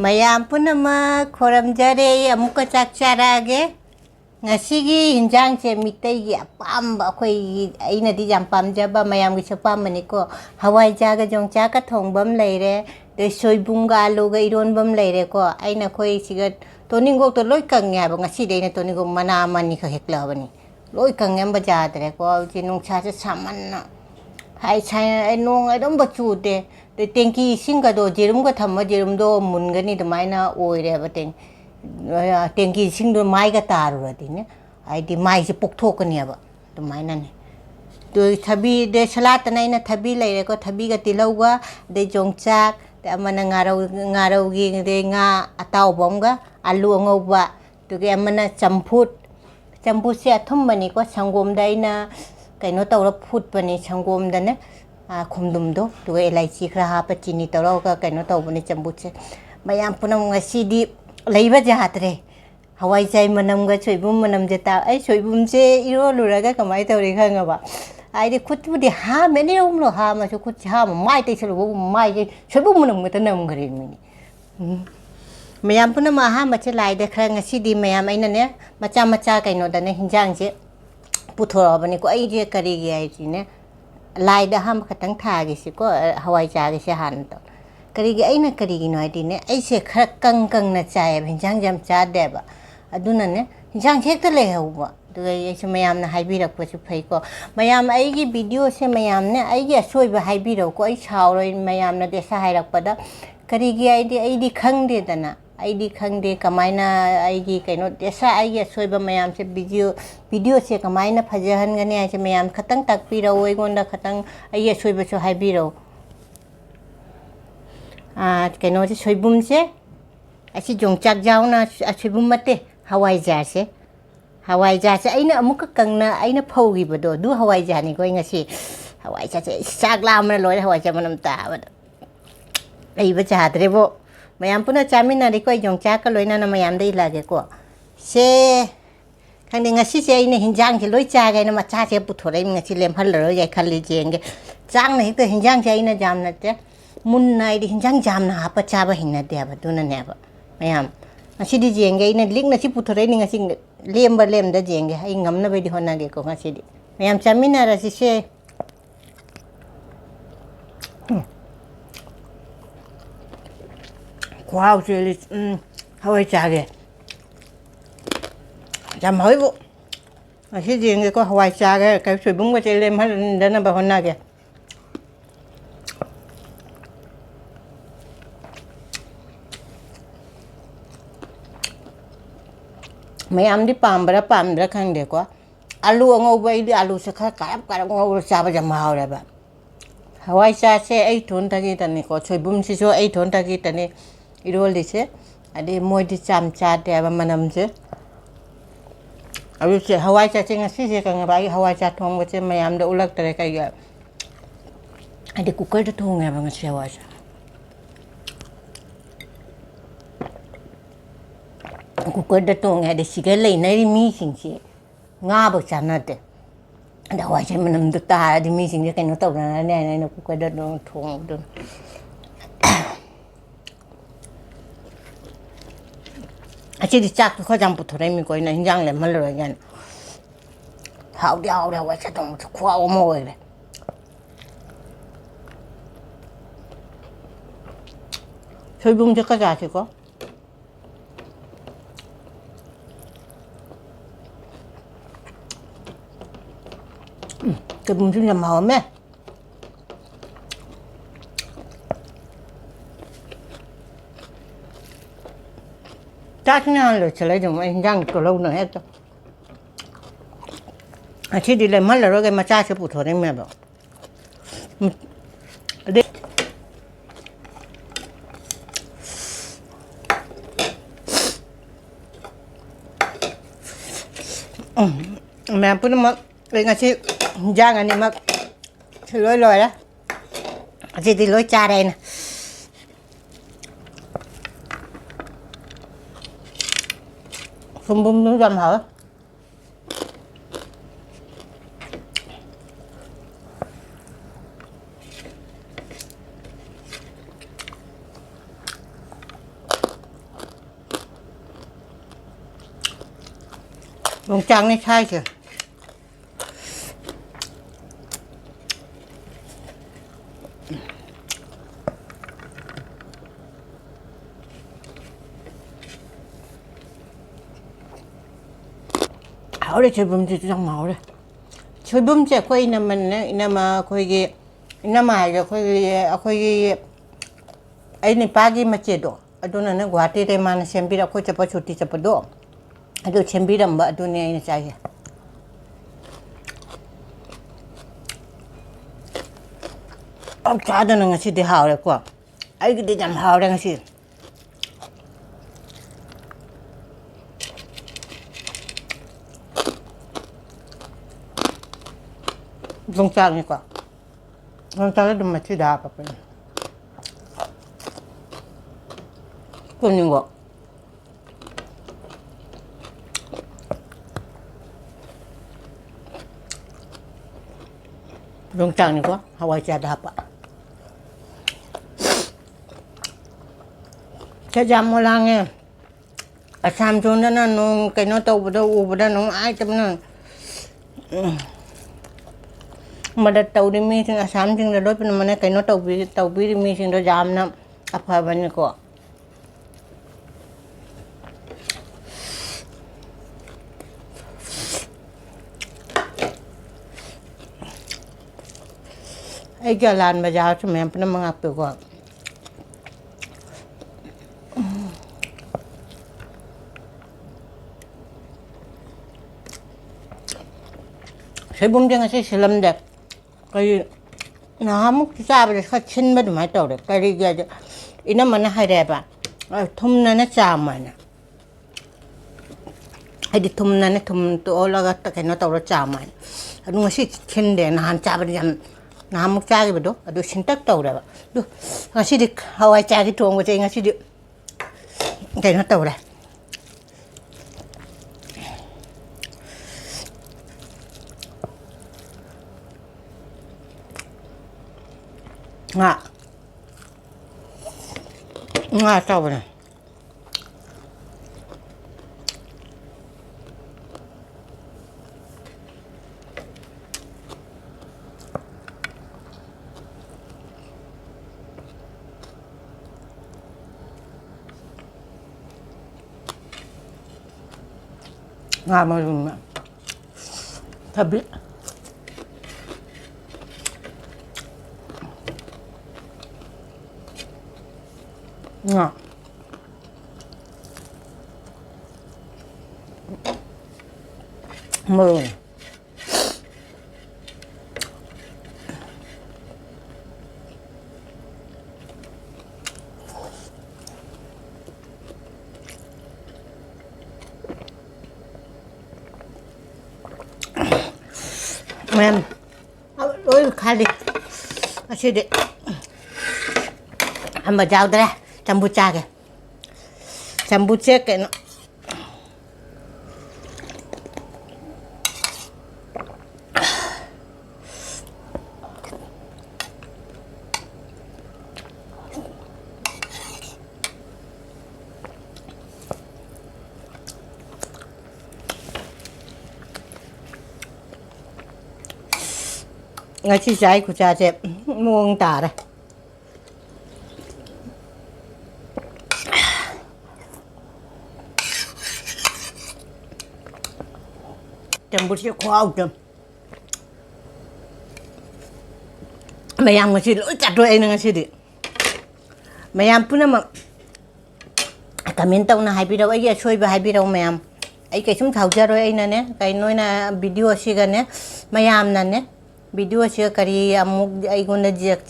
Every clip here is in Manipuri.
ꯃꯌꯥꯝ ꯄꯨꯝꯅꯃꯛ ꯈꯣꯏꯔꯝꯖꯔꯦ ꯑꯃꯨꯛꯀ ꯆꯥꯛ ꯆꯥꯔꯛꯑꯒꯦ ꯉꯁꯤꯒꯤ ꯍꯤꯟꯖꯥꯡꯁꯦ ꯃꯤꯇꯩꯒꯤ ꯑꯄꯥꯝꯕ ꯑꯩꯈꯣꯏꯒꯤ ꯑꯩꯅꯗꯤ ꯌꯥꯝ ꯄꯥꯝꯖꯕ ꯃꯌꯥꯝꯒꯤꯁꯨ ꯑꯄꯥꯝꯕꯅꯤꯀꯣ ꯍꯋꯥꯏꯖꯥꯔꯒ ꯌꯣꯡꯆꯥꯛꯀ ꯊꯣꯡꯕ ꯑꯃ ꯂꯩꯔꯦ ꯑꯗꯩ ꯁꯣꯏꯕꯨꯝꯒ ꯑꯥꯂꯨꯒ ꯏꯔꯣꯟꯕ ꯑꯃ ꯂꯩꯔꯦꯀꯣ ꯑꯩꯅ ꯑꯩꯈꯣꯏ ꯁꯤꯒ ꯇꯣꯅꯤꯡꯈꯣꯛꯇꯣ ꯂꯣꯏ ꯀꯪꯉꯦ ꯍꯥꯏꯕ ꯉꯁꯤꯗꯤ ꯑꯩꯅ ꯇꯣꯅꯤꯡꯈꯣꯛ ꯃꯅꯥ ꯑꯃ ꯑꯅꯤꯈꯛ ꯍꯦꯛꯂꯛꯑꯕꯅꯤ ꯂꯣꯏ ꯀꯪꯉꯦ ꯑꯝꯕ ꯌꯥꯗ꯭ꯔꯦꯀꯣ ꯍꯧꯖꯤꯛ ꯅꯨꯡꯁꯥꯁꯦ ꯁꯥꯃꯟꯅ ꯅꯣꯡ ꯑꯗꯨꯝꯕ ꯆꯨꯗꯦ ꯑꯗꯩ ꯇꯦꯡꯀꯤ ꯏꯁꯤꯡꯒꯗꯣ ꯖꯦꯔꯨꯝꯒ ꯊꯝꯃ ꯖꯦꯔꯨꯝꯗꯣ ꯃꯨꯟꯒꯅꯤ ꯑꯗꯨꯃꯥꯏꯅ ꯑꯣꯏꯔꯦꯕ ꯇꯦꯡꯀꯤ ꯏꯁꯤꯡꯗꯣ ꯃꯥꯏꯒ ꯇꯥꯔꯨꯔꯗꯤꯅꯦ ꯍꯥꯏꯗꯤ ꯃꯥꯏꯁꯦ ꯄꯣꯛꯊꯣꯛꯀꯅꯦꯕ ꯑꯗꯨꯃꯥꯏꯅꯅꯦ ꯊꯕꯤꯗ ꯁꯂꯥꯠꯇꯅ ꯑꯩꯅ ꯊꯕꯤ ꯂꯩꯔꯦꯀꯣ ꯊꯕꯤꯒ ꯇꯤꯜꯍꯧꯒ ꯑꯗꯩ ꯌꯣꯡꯆꯥꯛ ꯑꯗꯩ ꯑꯃꯅ ꯉꯥꯔꯧꯒꯤ ꯑꯗꯩ ꯉꯥ ꯑꯇꯥꯎꯕ ꯑꯃꯒ ꯑꯥꯂꯨ ꯑꯉꯧꯕ ꯑꯗꯨꯒ ꯑꯃꯅ ꯆꯝꯐꯨꯠꯁꯦ ꯑꯊꯨꯝꯕꯅꯤꯀꯣ ꯁꯪꯒꯣꯝꯗ ꯑꯩꯅ ꯀꯩꯅꯣ ꯇꯧꯔ ꯐꯨꯠꯄꯅꯤ ꯁꯪꯒꯣꯝꯗꯅꯦ ꯈꯣꯡꯗꯨꯝꯗꯣ ꯑꯗꯨꯒ ꯑꯦꯂꯥꯏꯆꯤ ꯈꯔ ꯍꯥꯞꯄ ꯆꯤꯅꯤ ꯇꯧꯔꯒ ꯀꯩꯅꯣ ꯇꯧꯕꯅꯤ ꯆꯝꯐꯨꯠꯁꯦ ꯃꯌꯥꯝ ꯄꯨꯝꯅꯃꯛ ꯉꯁꯤꯗꯤ ꯂꯩꯕ ꯌꯥꯗ꯭ꯔꯦ ꯍꯋꯥꯏꯖꯥꯏ ꯃꯅꯝꯒ ꯁꯣꯏꯕꯨꯝ ꯃꯅꯝꯁꯦ ꯑꯩ ꯁꯣꯏꯕꯨꯝꯁꯦ ꯏꯔꯣꯜꯂꯨꯔꯒ ꯀꯃꯥꯏꯅ ꯇꯧꯔꯤ ꯈꯪꯉꯕ ꯍꯥꯏꯗꯤ ꯈꯨꯠꯄꯨꯗꯤ ꯍꯥꯝꯃꯦ ꯑꯅꯤꯔꯛ ꯍꯥꯝꯃꯁꯨ ꯈꯨꯠꯁꯦ ꯍꯥꯝꯃ ꯃꯥꯏ ꯇꯩꯁꯜꯂꯨꯕꯕꯨ ꯃꯥꯏꯁꯦ ꯁꯣꯏꯕꯨꯝ ꯃꯅꯝ ꯈꯛꯇ ꯅꯝꯈ꯭ꯔꯦ ꯃꯤꯅꯤ ꯃꯌꯥꯝ ꯄꯨꯝꯅꯃꯛ ꯑꯍꯥꯟꯕꯁꯦ ꯂꯥꯏꯗ ꯈꯔ ꯉꯁꯤꯗꯤ ꯃꯌꯥꯝ ꯑꯩꯅꯅꯦ ꯃꯆꯥ ꯃꯆꯥ ꯀꯩꯅꯣꯗꯅꯦ ꯍꯤꯟꯖꯥꯡꯁꯦ ꯄꯨꯊꯣꯔꯛꯑꯕꯅꯤꯀꯣ ꯑꯩꯁꯦ ꯀꯔꯤꯒꯤ ꯍꯥꯏꯁꯤꯅꯦ ꯂꯥꯏꯗ ꯑꯍꯥꯟꯕ ꯈꯛꯇꯪ ꯊꯥꯒꯤꯁꯤꯀꯣ ꯍꯋꯥꯏꯖꯥꯔꯒꯤꯁꯦ ꯍꯥꯟꯅ ꯇꯧ ꯀꯔꯤꯒꯤꯅꯣ ꯍꯥꯏꯗꯤꯅꯦ ꯑꯩꯁꯦ ꯈꯔ ꯀꯪꯅ ꯆꯥꯏꯑꯕ ꯍꯤꯟꯖꯥꯡꯁꯦ ꯌꯥꯝ ꯆꯥꯗꯦꯕ ꯑꯗꯨꯅꯅꯦ ꯍꯤꯟꯖꯥꯡꯁꯦ ꯍꯦꯛꯇ ꯂꯩꯍꯧꯕ ꯑꯗꯨꯒ ꯑꯩꯁꯨ ꯃꯌꯥꯝꯅ ꯍꯥꯏꯕꯤꯔꯛꯄꯁꯨ ꯐꯩꯀꯣ ꯃꯌꯥꯝ ꯑꯩꯒꯤ ꯚꯤꯗꯤꯑꯣꯁꯦ ꯃꯌꯥꯝꯅꯦ ꯑꯩꯒꯤ ꯑꯁꯣꯏꯕ ꯍꯥꯏꯕꯤꯔꯛꯎꯀꯣ ꯑꯩ ꯁꯥꯎꯔꯣꯏ ꯃꯌꯥꯝꯅ ꯗꯦꯁꯥ ꯍꯥꯏꯔꯛꯄꯗ ꯀꯔꯤꯒꯤ ꯑꯩꯗꯤ ꯈꯪꯗꯦꯗꯅ ꯑꯩꯗꯤ ꯈꯪꯗꯦ ꯀꯃꯥꯏꯅ ꯑꯩꯒꯤ ꯀꯩꯅꯣ ꯗꯦꯁꯥ ꯑꯩꯒꯤ ꯑꯁꯣꯏꯕ ꯃꯌꯥꯝꯁꯦ ꯚꯤꯗꯤꯑꯣꯁꯦ ꯀꯃꯥꯏꯅ ꯐꯖꯍꯟꯒꯅꯤ ꯍꯥꯏꯁꯦ ꯃꯌꯥꯝ ꯈꯇꯪ ꯇꯥꯛꯄꯤꯔꯛꯎ ꯑꯩꯉꯣꯟꯗ ꯈꯇꯪ ꯑꯩꯒꯤ ꯑꯁꯣꯏꯕꯁꯨ ꯍꯥꯏꯕꯤꯔꯛꯎ ꯀꯩꯅꯣꯁꯦ ꯁꯣꯏꯕꯨꯝꯁꯦ ꯑꯁꯤ ꯌꯣꯡꯆꯥꯛ ꯌꯥꯎꯅ ꯁꯣꯏꯕꯨꯝ ꯅꯠꯇꯦ ꯍꯋꯥꯏꯖꯥꯔꯁꯦ ꯑꯩꯅ ꯑꯃꯨꯛꯀ ꯀꯪꯅ ꯑꯩꯅ ꯐꯧꯈꯤꯕꯗꯣ ꯑꯗꯨ ꯍꯋꯥꯏꯖꯥꯔꯅꯤꯀꯣ ꯑꯩ ꯉꯁꯤ ꯍꯋꯥꯏꯖꯥꯔꯁꯦ ꯆꯥꯛ ꯂꯥꯝꯕꯅ ꯂꯣꯏꯔꯦ ꯍꯋꯥꯏꯖꯥꯔ ꯃꯅꯝ ꯇꯥꯕꯗ ꯂꯩꯕ ꯌꯥꯗ꯭ꯔꯦꯕꯣ ꯃꯌꯥꯝ ꯄꯨꯟꯅ ꯆꯥꯃꯤꯟꯅꯔꯤꯀꯣ ꯑꯩ ꯌꯣꯡꯆꯥꯛꯀ ꯂꯣꯏꯅꯅ ꯃꯌꯥꯝꯗ ꯏꯜꯂꯛꯑꯒꯦꯀꯣ ꯈꯪꯗꯦ ꯉꯁꯤꯁꯦ ꯑꯩꯅ ꯍꯤꯟꯖꯥꯡꯁꯦ ꯂꯣꯏ ꯆꯥꯒꯦꯅ ꯃꯆꯥꯁꯦ ꯄꯨꯊꯣꯔꯛꯏ ꯉꯁꯤ ꯂꯦꯝꯍꯜꯂꯔꯣꯏ ꯌꯥꯏ ꯈꯜꯂꯤ ꯌꯦꯡꯒꯦ ꯆꯥꯡꯅ ꯍꯦꯛꯇ ꯍꯤꯟꯖꯥꯡꯁꯦ ꯑꯩꯅ ꯌꯥꯝ ꯅꯠꯇꯦ ꯃꯨꯟꯅ ꯍꯥꯏꯗꯤ ꯍꯤꯟꯖꯥꯡ ꯌꯥꯝꯅ ꯍꯥꯞꯄ ꯆꯥꯕ ꯍꯩꯅꯗꯦꯕ ꯑꯗꯨꯅꯅꯦꯕ ꯃꯌꯥꯝ ꯉꯁꯤꯗꯤ ꯌꯦꯡꯒꯦ ꯑꯩꯅ ꯂꯤꯛꯅ ꯁꯤ ꯄꯨꯊꯣꯔꯛꯏꯅꯤ ꯉꯁꯤ ꯂꯦꯝꯕ ꯂꯦꯝꯗ ꯌꯦꯡꯒꯦ ꯑꯩ ꯉꯝꯅꯕꯩꯗꯤ ꯍꯣꯠꯅꯒꯦꯀꯣ ꯉꯁꯤꯗꯤ ꯃꯌꯥꯝ ꯆꯥꯃꯤꯟꯅꯔꯁꯤꯁꯦ ꯈꯨꯍꯥꯎꯁꯦ ꯍꯋꯥꯏꯖꯥꯔꯒꯤ ꯌꯥꯝ ꯍꯥꯎꯏꯕꯨ ꯉꯁꯤꯗꯤ ꯌꯦꯡꯒꯦꯀꯣ ꯍꯋꯥꯏꯖꯥꯔꯒ ꯁꯣꯏꯕꯨꯝꯒꯁꯦ ꯂꯦꯝꯍꯟꯗꯅꯕ ꯍꯣꯠꯅꯒꯦ ꯃꯌꯥꯝꯗꯤ ꯄꯥꯝꯕ꯭ꯔꯥ ꯄꯥꯝꯗ꯭ꯔꯥ ꯈꯪꯗꯦꯀꯣ ꯑꯥꯂꯨ ꯑꯉꯧꯕ ꯑꯩꯗꯤ ꯑꯥꯂꯨꯁꯦ ꯈꯔ ꯀꯥꯔꯞ ꯉꯧꯔ ꯆꯥꯕ ꯌꯥꯝ ꯍꯥꯎꯔꯦꯕ ꯍꯋꯥꯏꯖꯥꯔꯁꯦ ꯑꯩ ꯏꯊꯣꯟꯇꯒꯤꯇꯅꯤꯀꯣ ꯁꯣꯏꯕꯨꯝꯁꯤꯁꯨ ꯑꯩ ꯏꯊꯣꯟꯇꯒꯤꯇꯅꯤ ꯏꯔꯣꯜꯂꯤꯁꯦ ꯑꯗꯩ ꯃꯣꯏꯗꯤ ꯆꯥꯗꯦꯕ ꯃꯅꯝꯁꯦ ꯑꯗꯨꯁꯦ ꯍꯋꯥꯏꯖꯥꯔꯁꯦ ꯉꯁꯤꯁꯦ ꯈꯪꯉꯕ ꯑꯩ ꯍꯋꯥꯏꯖꯥꯔ ꯊꯣꯡꯕꯁꯦ ꯃꯌꯥꯝꯗ ꯎꯠꯂꯛꯇꯔꯦ ꯀꯩꯒꯤ ꯍꯥꯏꯗꯤ ꯀꯨꯀꯔꯗ ꯊꯣꯡꯉꯦꯕ ꯉꯁꯤ ꯍꯋꯥꯏꯖꯥꯔ ꯀꯨꯀꯔꯗ ꯊꯣꯡꯉꯦ ꯍꯥꯏꯗꯤ ꯁꯤꯗ ꯂꯩꯅꯔꯤ ꯃꯤꯁꯤꯡꯁꯦ ꯉꯥꯕꯨ ꯆꯥꯟꯅꯗꯦ ꯑꯗ ꯍꯋꯥꯏꯖꯥꯔ ꯃꯅꯝꯗꯣ ꯇꯥꯔꯗꯤ ꯃꯤꯁꯤꯡꯁꯦ ꯀꯩꯅꯣ ꯇꯧꯅꯔꯅꯤ ꯍꯥꯏꯅ ꯑꯩꯅ ꯀꯨꯀꯔꯗ ꯑꯗꯨꯝ ꯊꯣꯡꯕꯗꯨꯅ ꯑꯁꯤꯗꯤ ꯆꯥꯛꯇꯣ ꯈꯔ ꯌꯥꯝ ꯄꯨꯊꯣꯔꯛꯏꯃꯤꯀꯣ ꯑꯩꯅ ꯍꯤꯟꯖꯥꯡ ꯂꯦꯝꯍꯜꯂꯔꯣꯏ ꯀꯥꯏꯅ ꯍꯥꯎꯗꯤ ꯍꯥꯎꯔꯦ ꯍꯋꯥꯏꯖꯥꯔ ꯊꯣꯡꯕꯁꯦ ꯈꯨꯍꯥꯎ ꯑꯃ ꯑꯣꯏꯔꯦ ꯁꯣꯏꯕꯨꯝꯁꯦ ꯈꯔ ꯆꯥꯁꯤꯀꯣ ꯁꯣꯏꯕꯨꯝꯁꯨ ꯌꯥꯝ ꯍꯥꯎꯔꯝꯃꯦ ꯆꯥꯛꯁꯤꯅ ꯍꯥꯟꯅ ꯂꯣꯏꯁꯤꯜꯂꯛꯏꯗꯣ ꯑꯩ ꯍꯤꯟꯖꯥꯡ ꯇꯣꯜꯍꯧꯅ ꯍꯦꯛꯇ ꯉꯁꯤꯗꯤ ꯂꯦꯝꯍꯜꯂꯔꯣꯏꯒꯦ ꯃꯆꯥꯁꯦ ꯄꯨꯊꯣꯔꯛꯏꯃꯦꯕ ꯑꯗꯩ ꯃꯌꯥꯝ ꯄꯨꯝꯅꯃꯛ ꯑꯩ ꯉꯁꯤ ꯍꯤꯟꯖꯥꯡ ꯑꯅꯤꯃꯛ ꯂꯣꯏ ꯂꯣꯏꯔꯦ ꯑꯁꯤꯗꯤ ꯂꯣꯏ ꯆꯥꯔꯦ ꯑꯩꯅ ꯁꯣꯏꯕꯨꯝꯁꯨ ꯌꯥꯝ ꯍꯥꯎꯋꯦ ลงจังนี่ใช่เชียวเอาเลยช่วยบุ้มจะจังเมาเลยช่วยบุ้มจะคุยน้ำมันนะน้ำมาคุยกี่น้ำมาจะคุยไอ้นี่ปากี้มาเจดอดูนั่นนะกว่าที่เรมันเชมบีเราคุยจะประชุดที่จะประดูอดูเชมบีดำบะอดูเนี่ยนี่ใช่เอาจ้าดูนั่งสิเดี๋ยวหาวเลยกว่าไอ้ก็เดี๋ยวจำหาวเลยสิลงจากนี่กว่าลงจากแล้วดูมาที่ดากับเป็นคนยังก็ลงจากนี่กว่าฮาวายจะดาปะจะจำเวลาไงอาชามชนนั่นน้องไก่น้องเต่าบุตรอูบุตรน้องไอ้จำนั่นมาดัดเต่าดิมีสิ่งอาสามสิ่งเดือดร้อนเป็นมันไก่น้องเต่าบีดิมีสิ่งเดือดจามน้ำอภัยบันก็ไอ้jalan bazaar tu memang pernah mengapa kau sebelum dia ngasih selam dek kayak nah muk sahabat dia kacin badu mai tahu dek kayak dia ina mana hari apa thum nana caman ada thum nana thum tu orang kata kena tahu caman adu ngasih cin dek nahan cabat jam nah muk cari betul adu cinta tahu dah tu ngasih dek hawai cari tuang macam ngasih dek kena tahu dah nggak tahu benar nggak mau tapi nggak mau men ôi khai đi asyik dek hamba jauh dah cambuca ke cambuca ke no ngasih saya kucing aja muang tar cambuca kuau jam mayam ngasih lo catu ini ngasih di mayam pun nama kami tahu na happy daw aja soy bah happy daw mayam ay kayak cuma tahu jaro ay nane kayak noi na video sih kan ya mayam nane video sih kari amuk ay guna jek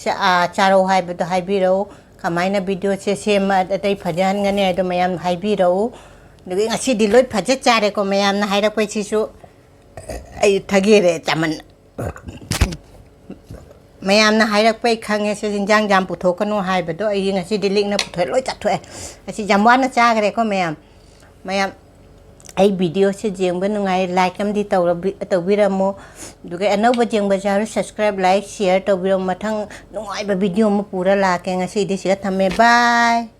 caro hai betul happy daw kamai na video sih sema tay pajan kan ya itu mayam happy daw jadi ngasih di lot pajan cari ko mayam na hai rak pay sisu ay thagire caman mayam na hai rak pay khang ya sih jang jam puthok kan no hai betul ay ngasih di link na puthok lot cat tuh ngasih jamuan na cari ko mayam ai video se jeng ben ngai like kam di taw biramo duge anau ba jeng ba jar subscribe like share taw biram mathang ngai ba video mo pura la ke ngasi di se thame bye